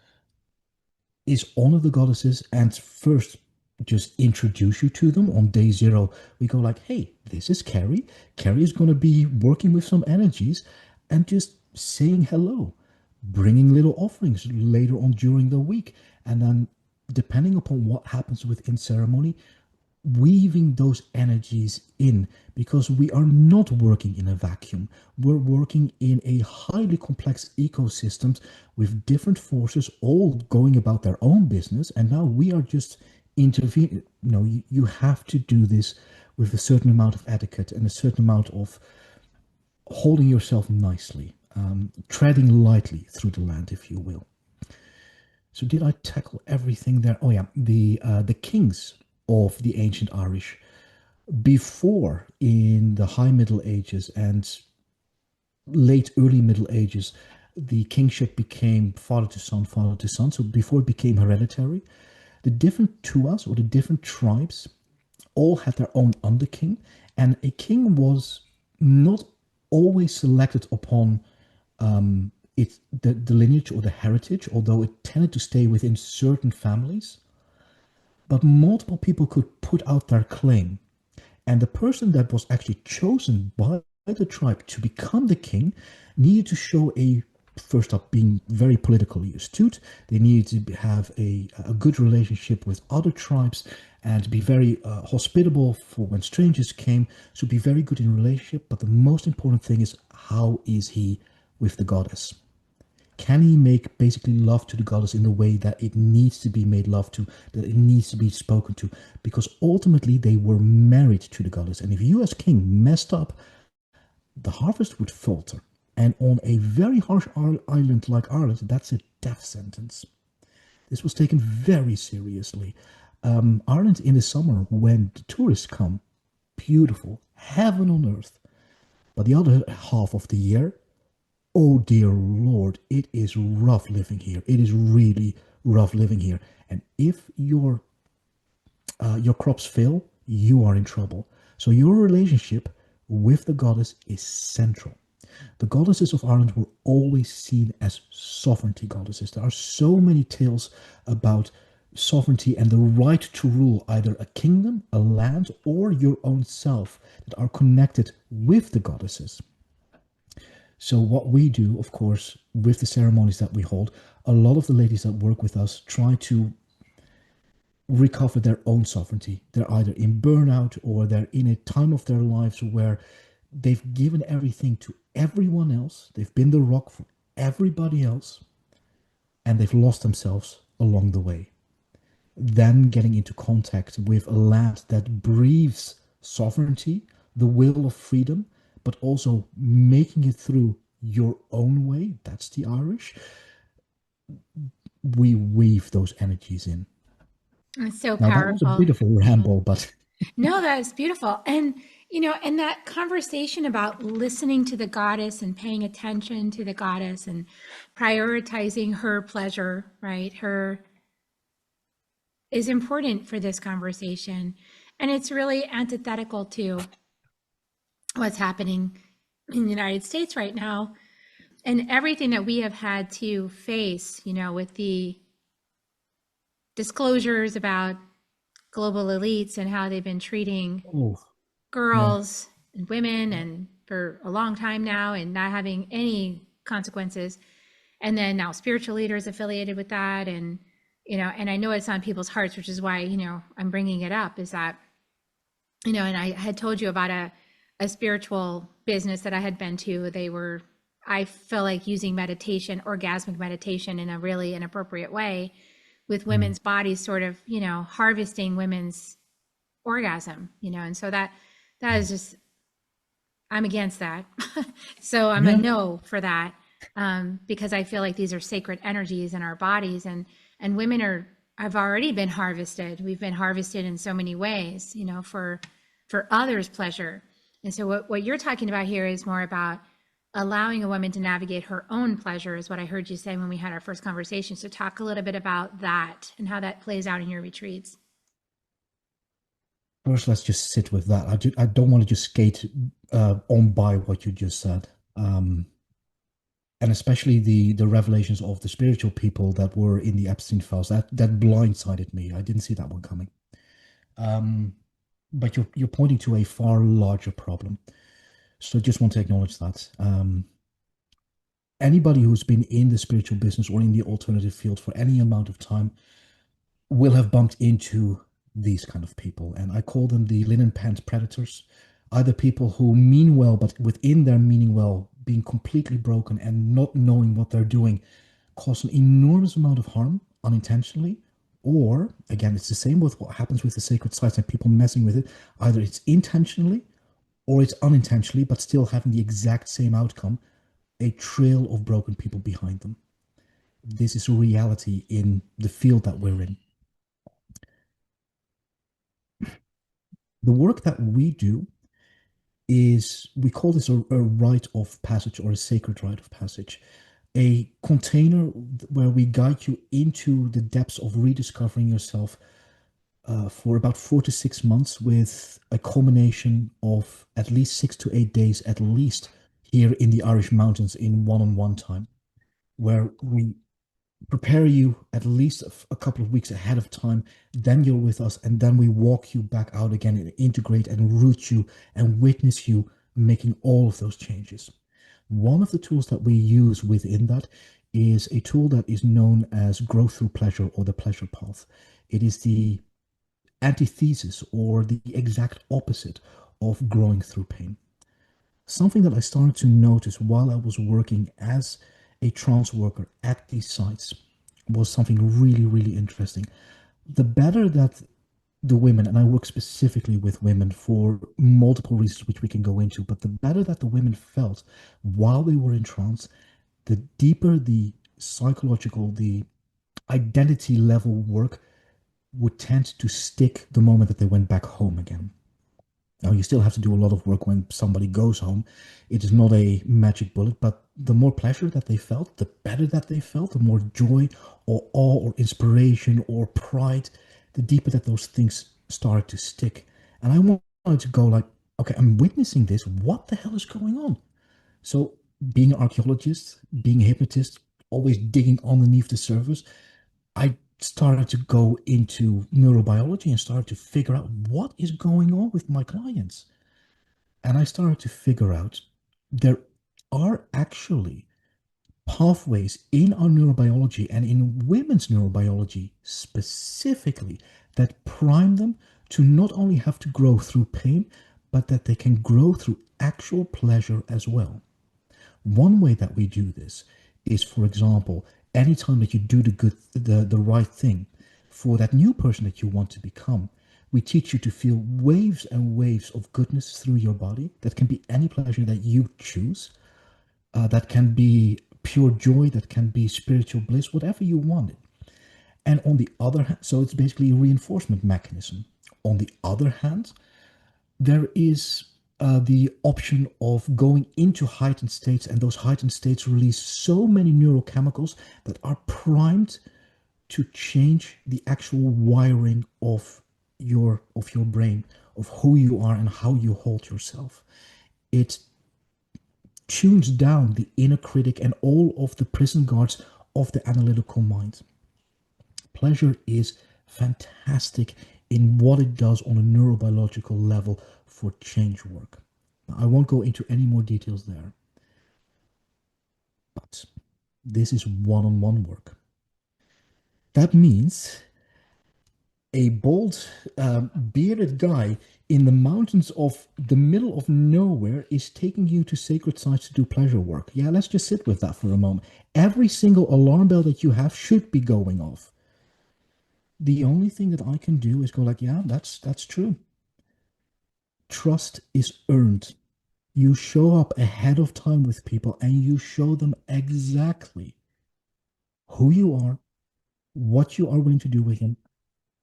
is honor the goddesses and first just introduce you to them. On day 0, we go like, "Hey, this is Kerri. Kerri is going to be working with some energies," and just saying hello, bringing little offerings later on during the week. And then, depending upon what happens within ceremony, weaving those energies in, because we are not working in a vacuum. We're working in a highly complex ecosystem with different forces all going about their own business, and now we are just intervening. You have to do this with a certain amount of etiquette and a certain amount of holding yourself nicely, treading lightly through the land, if you will. So did I tackle everything there? Oh yeah, the kings of the ancient Irish, before, in the High Middle Ages and late early Middle Ages, the kingship became father to son. So before it became hereditary, the different tuas, or the different tribes, all had their own underking, and a king was not always selected upon the lineage or the heritage, although it tended to stay within certain families. But multiple people could put out their claim, and the person that was actually chosen by the tribe to become the king needed to show a first up being very politically astute. They needed to have a good relationship with other tribes and be very hospitable for when strangers came. So be very good in relationship. But the most important thing is, how is he with the goddess? Can he make basically love to the goddess in the way that it needs to be made love to, that it needs to be spoken to? Because ultimately they were married to the goddess. And if you as king messed up, the harvest would falter. And on a very harsh island like Ireland, that's a death sentence. This was taken very seriously. Ireland in the summer, when the tourists come, beautiful, heaven on earth. But the other half of the year, oh dear Lord, it is rough living here. It is really rough living here. And if your crops fail, you are in trouble. So your relationship with the goddess is central. The goddesses of Ireland were always seen as sovereignty goddesses. There are so many tales about sovereignty and the right to rule either a kingdom, a land, or your own self that are connected with the goddesses. So what we do, of course, with the ceremonies that we hold, a lot of the ladies that work with us try to recover their own sovereignty. They're either in burnout or they're in a time of their lives where they've given everything to everyone else. They've been the rock for everybody else, and they've lost themselves along the way. Then getting into contact with a land that breathes sovereignty, the will of freedom, but also making it through your own way. That's the Irish. We weave those energies in. It's so Now, that was a powerful. bit of a ramble, but No, that is beautiful. And, and that conversation about listening to the goddess and paying attention to the goddess and prioritizing her pleasure, right? Her is important for this conversation. And it's really antithetical to what's happening in the United States right now and everything that we have had to face, with the disclosures about global elites and how they've been treating oh, yeah. girls and women and for a long time now and not having any consequences. And then now spiritual leaders affiliated with that. And, and I know it's on people's hearts, which is why, I'm bringing it up, is that, and I had told you about a spiritual business that I had been to. I feel like using meditation, orgasmic meditation in a really inappropriate way with women's bodies, sort of, harvesting women's orgasm, and so that is just, I'm against that. So I'm a no for that, because I feel like these are sacred energies in our bodies, and women have already been harvested. We've been harvested in so many ways, for others' pleasure. And so what you're talking about here is more about allowing a woman to navigate her own pleasure, is what I heard you say when we had our first conversation. So talk a little bit about that and how that plays out in your retreats. First, let's just sit with that. I don't want to just skate on by what you just said. And especially the revelations of the spiritual people that were in the Epstein files, that blindsided me. I didn't see that one coming. But you're pointing to a far larger problem. So I just want to acknowledge that. Anybody who's been in the spiritual business or in the alternative field for any amount of time will have bumped into these kind of people. And I call them the linen pants predators, either people who mean well, but within their meaning well, being completely broken and not knowing what they're doing, cause an enormous amount of harm unintentionally. Or, again, it's the same with what happens with the sacred sites and people messing with it. Either it's intentionally or it's unintentionally, but still having the exact same outcome, a trail of broken people behind them. This is a reality in the field that we're in. The work that we do is, we call this a rite of passage, or a sacred rite of passage, a container where we guide you into the depths of rediscovering yourself for about 4 to 6 months, with a culmination of at least 6 to 8 days at least here in the Irish mountains in one-on-one time, where we prepare you at least a couple of weeks ahead of time. Then you're with us, and then we walk you back out again and integrate and root you and witness you making all of those changes. One of the tools that we use within that is a tool that is known as growth through pleasure or the pleasure path. It is the antithesis or the exact opposite of growing through pain. Something that I started to notice while I was working as a trance worker at these sites was something really, really interesting. The better that the women, and I work specifically with women for multiple reasons which we can go into, but the better that the women felt while they were in trance, the deeper the psychological, the identity level work would tend to stick the moment that they went back home again. Now, you still have to do a lot of work when somebody goes home. It is not a magic bullet, but the more pleasure that they felt, the better that they felt, the more joy or awe or inspiration or pride, the deeper that those things started to stick. And I wanted to go like, okay, I'm witnessing this. What the hell is going on? So being an archaeologist, being a hypnotist, always digging underneath the surface, I started to go into neurobiology and started to figure out what is going on with my clients. And I started to figure out there are actually pathways in our neurobiology and in women's neurobiology specifically that prime them to not only have to grow through pain, but that they can grow through actual pleasure as well. One way that we do this is, for example, anytime that you do the right thing for that new person that you want to become, we teach you to feel waves and waves of goodness through your body. That can be any pleasure that you choose. That can be pure joy. That can be spiritual bliss, whatever you want it. And on the other hand, so it's basically a reinforcement mechanism. On the other hand, there is the option of going into heightened states, and those heightened states release so many neurochemicals that are primed to change the actual wiring of your brain, of who you are and how you hold yourself. It tunes down the inner critic and all of the prison guards of the analytical mind. Pleasure is fantastic in what it does on a neurobiological level for change work. Now, I won't go into any more details there, but this is one-on-one work. That means a bald, bearded guy in the mountains of the middle of nowhere is taking you to sacred sites to do pleasure work. Yeah, let's just sit with that for a moment. Every single alarm bell that you have should be going off. The only thing that I can do is go like, yeah, that's true. Trust is earned. You show up ahead of time with people and you show them exactly who you are, what you are willing to do with them,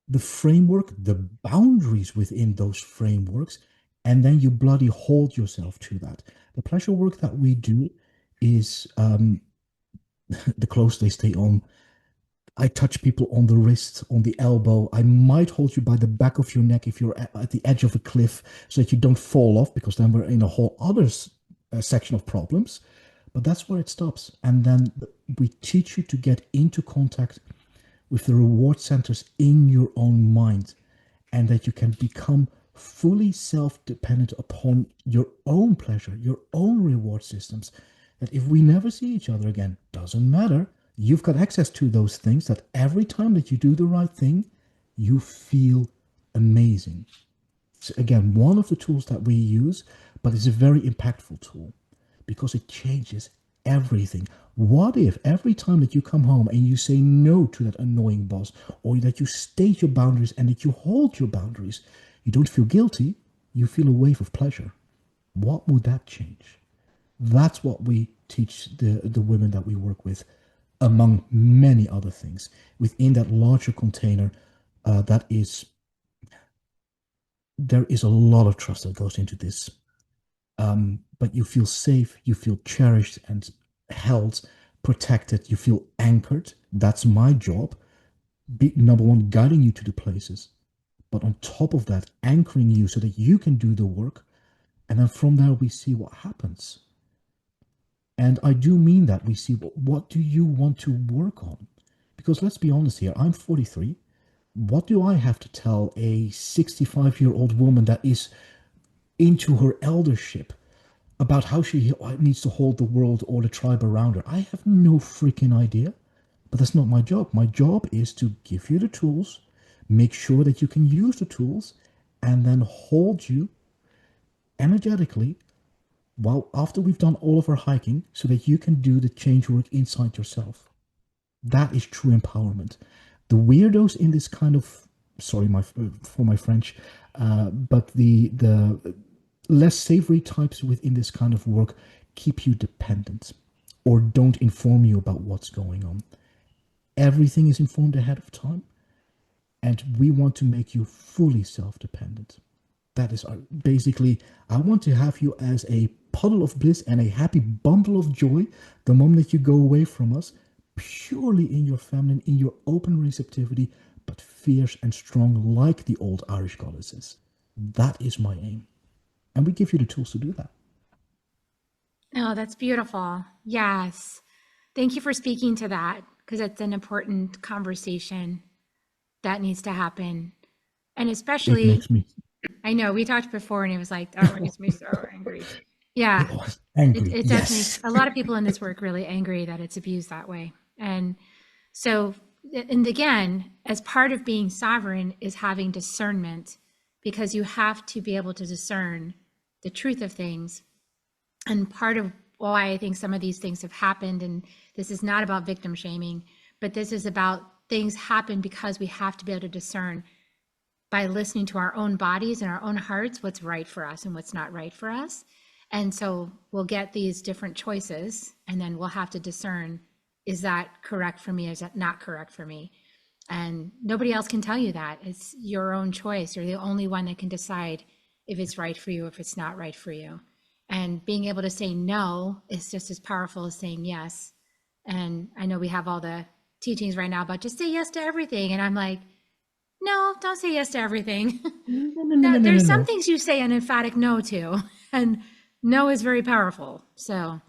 the framework, the boundaries within those frameworks, and then you bloody hold yourself to that. The pleasure work that we do is the clothes they stay on. I touch people on the wrist, on the elbow. I might hold you by the back of your neck if you're at the edge of a cliff so that you don't fall off, because then we're in a whole other section of problems. But that's where it stops. And then we teach you to get into contact with the reward centers in your own mind, and that you can become fully self-dependent upon your own pleasure, your own reward systems. That if we never see each other again, doesn't matter. You've got access to those things that every time that you do the right thing, you feel amazing. It's, again, one of the tools that we use, but it's a very impactful tool because it changes everything. What if every time that you come home and you say no to that annoying boss, or that you state your boundaries and that you hold your boundaries, you don't feel guilty, you feel a wave of pleasure? What would that change? That's what we teach the women that we work with, among many other things, within that larger container. There is a lot of trust that goes into this. But you feel safe, you feel cherished and held, protected, you feel anchored. That's my job. Number one, guiding you to the places. But on top of that, anchoring you so that you can do the work. And then from there, we see what happens. And I do mean that. We see, what do you want to work on? Because let's be honest here, I'm 43. What do I have to tell a 65-year-old woman that is into her eldership about how she needs to hold the world or the tribe around her. I have no freaking idea, but that's not my job. My job is to give you the tools, make sure that you can use the tools, and then hold you energetically while after we've done all of our hiking so that you can do the change work inside yourself. That is true empowerment. The weirdos in this kind of, sorry for my French, but the less savory types within this kind of work keep you dependent or don't inform you about what's going on. Everything is informed ahead of time, and we want to make you fully self-dependent. That is basically, I want to have you as a puddle of bliss and a happy bundle of joy the moment that you go away from us, purely in your feminine, in your open receptivity, but fierce and strong like the old Irish goddesses. That is my aim. And we give you the tools to do that. Oh, that's beautiful. Yes. Thank you for speaking to that, because it's an important conversation that needs to happen. And especially, it makes me, I know we talked before and it was like, oh, it makes me so angry. Yeah. It was angry. It yes. definitely, a lot of people in this work really angry that it's abused that way. And so, and again, as part of being sovereign is having discernment, because you have to be able to discern the truth of things. And part of why I think some of these things have happened, and this is not about victim shaming, but this is about things happen because we have to be able to discern by listening to our own bodies and our own hearts what's right for us and what's not right for us. And so we'll get these different choices, and then we'll have to discern, is that correct for me? Is that not correct for me? And nobody else can tell you that. It's your own choice. You're the only one that can decide if it's right for you, if it's not right for you. And being able to say no is just as powerful as saying yes. And I know we have all the teachings right now about just say yes to everything. And I'm like, no, don't say yes to everything. There's some things you say an emphatic no to, and no is very powerful. So,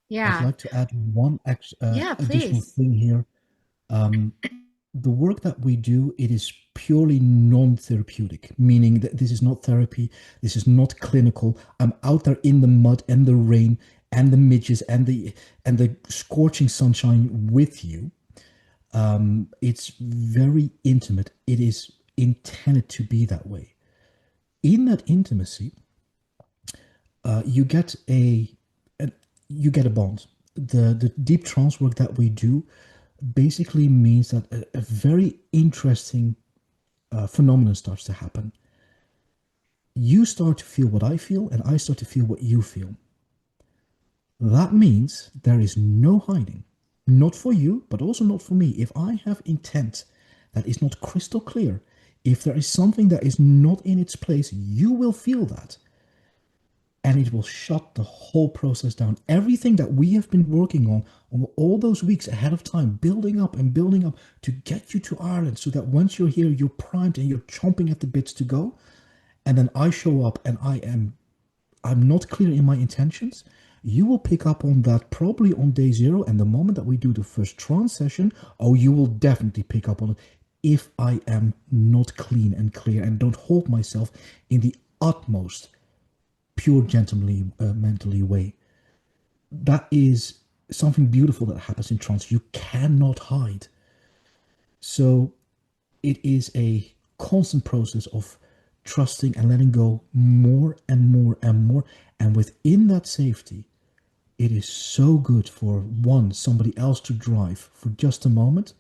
yeah. I'd like to add one additional Please. thing here. The work that we do, it is purely non-therapeutic, meaning that this is not therapy, this is not clinical. I'm out there in the mud and the rain and the midges and the scorching sunshine with you. It's very intimate. It is intended to be that way. In that intimacy, you get a bond. The deep trance work that we do basically means that a very interesting phenomenon starts to happen. You start to feel what I feel, and I start to feel what you feel. That means there is no hiding. Not for you, but also not for me. If I have intent that is not crystal clear, if there is something that is not in its place, you will feel that. And it will shut the whole process down. Everything that we have been working on all those weeks ahead of time, building up to get you to Ireland, so that once you're here, you're primed and you're chomping at the bits to go. And then I show up and I'm not clear in my intentions. You will pick up on that probably on day 0. And the moment that we do the first trance session, you will definitely pick up on it if I am not clean and clear and don't hold myself in the utmost pure, gentlemanly, mentally way. That is something beautiful that happens in trance. You cannot hide. So it is a constant process of trusting and letting go more and more and more. And within that safety, it is so good for somebody else to drive for just a moment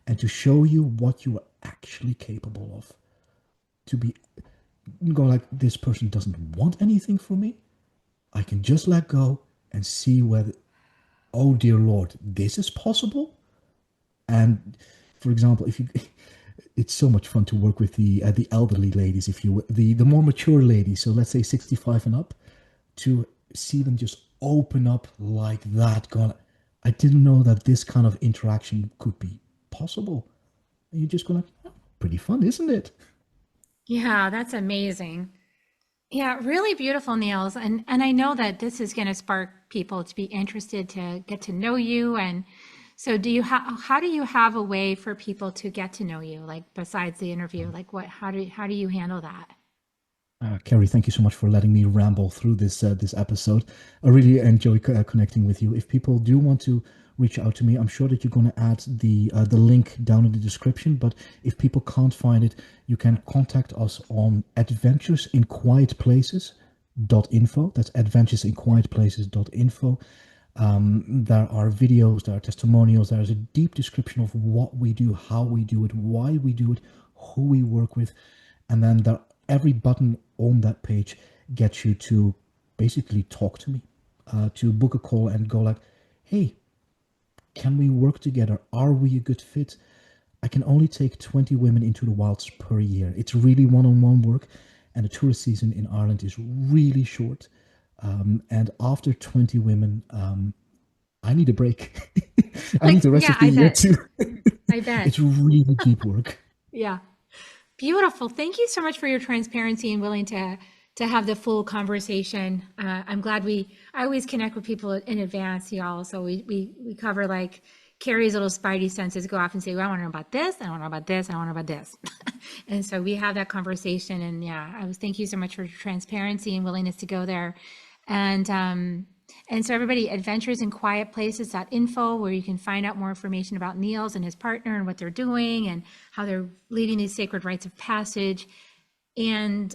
and to show you what you are actually capable of. To be go like, this person doesn't want anything from me. I can just let go and see whether, oh dear Lord, this is possible. And for example, it's so much fun to work with the elderly ladies, if you the more mature ladies. So let's say 65 and up, to see them just open up like that. God, I didn't know that this kind of interaction could be possible. And you're just going like, oh, pretty fun, isn't it? Yeah, that's amazing. Yeah, really beautiful, Niels. And I know that this is going to spark people to be interested to get to know you. And so how do you have a way for people to get to know you, like besides the interview? Like how do you handle that? Kerri, thank you so much for letting me ramble through this episode. I really enjoy connecting with you. If people do want to reach out to me, I'm sure that you're going to add the link down in the description. But if people can't find it, you can contact us on adventuresinquietplaces.info. That's adventuresinquietplaces.info. There are videos, there are testimonials, there is a deep description of what we do, how we do it, why we do it, who we work with, and then every button on that page gets you to basically talk to me, to book a call and go like, hey, can we work together? Are we a good fit? I can only take 20 women into the wilds per year. It's really one-on-one work, and the tourist season in Ireland is really short. And after 20 women, I need a break. I need the rest of the year too. I bet. It's really deep work. Yeah. Beautiful. Thank you so much for your transparency and willing to have the full conversation. I'm glad I always connect with people in advance, y'all. So we cover like Kerri's little spidey senses go off and say, well, I want to know about this. I want to know about this. I want to know about this. And so we have that conversation. And yeah, thank you so much for your transparency and willingness to go there. And so everybody, adventuresinquietplaces.info, where you can find out more information about Niels and his partner and what they're doing and how they're leading these sacred rites of passage. And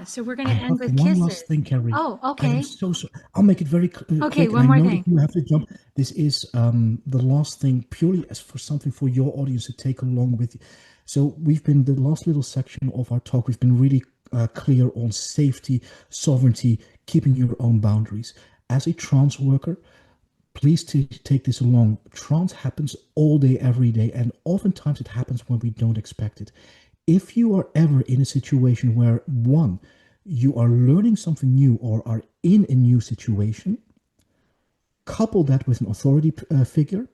so we're going to end with kisses. One last thing, Kerri. Oh, okay. I'm so sorry. I'll make it very okay, quick. One more I know thing. That you have to jump. This is the last thing, purely as for something for your audience to take along with you. So we've been, the last little section of our talk, we've been really clear on safety, sovereignty, keeping your own boundaries. As a trance worker, please take this along. Trance happens all day, every day, and oftentimes it happens when we don't expect it. If you are ever in a situation where, one, you are learning something new or are in a new situation, couple that with an authority figure,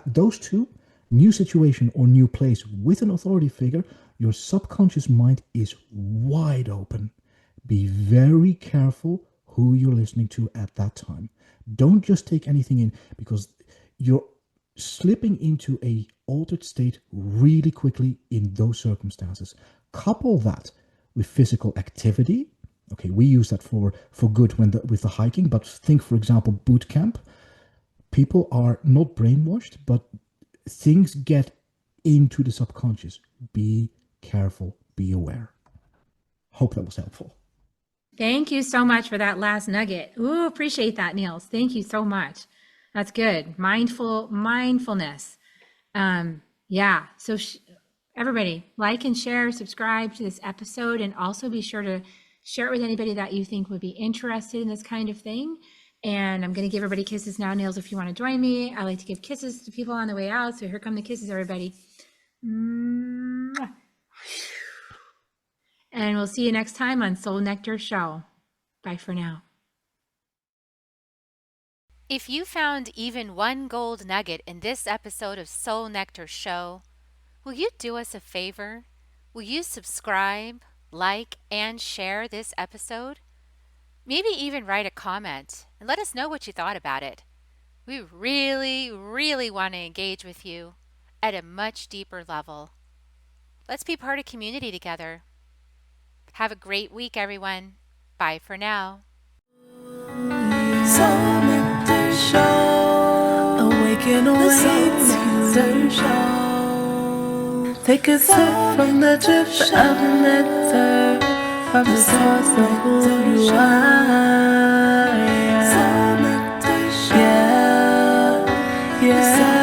those two, new situation or new place with an authority figure, your subconscious mind is wide open. Be very careful who you're listening to at that time. Don't just take anything in, because you're slipping into a altered state really quickly in those circumstances. Couple that with physical activity. Okay, we use that for good with the hiking, but think, for example, boot camp. People are not brainwashed, but things get into the subconscious. Be careful, be aware. Hope that was helpful. Thank you so much for that last nugget. Ooh, appreciate that, Niels. Thank you so much. That's good. Mindfulness. So everybody, like and share, subscribe to this episode, and also be sure to share it with anybody that you think would be interested in this kind of thing. And I'm going to give everybody kisses now. Niels, if you want to join me, I like to give kisses to people on the way out. So here come the kisses, everybody. And we'll see you next time on Soul Nectar Show. Bye for now. If you found even one gold nugget in this episode of Soul Nectar Show, will you do us a favor? Will you subscribe, like, and share this episode? Maybe even write a comment and let us know what you thought about it. We really, really want to engage with you at a much deeper level. Let's be part of community together. Have a great week, everyone. Bye for now. Soul Nectar Show. Awaken, awake to show. Take a sip from the drip of nectar, from the source of who you are. Soul Nectar Show. Yeah.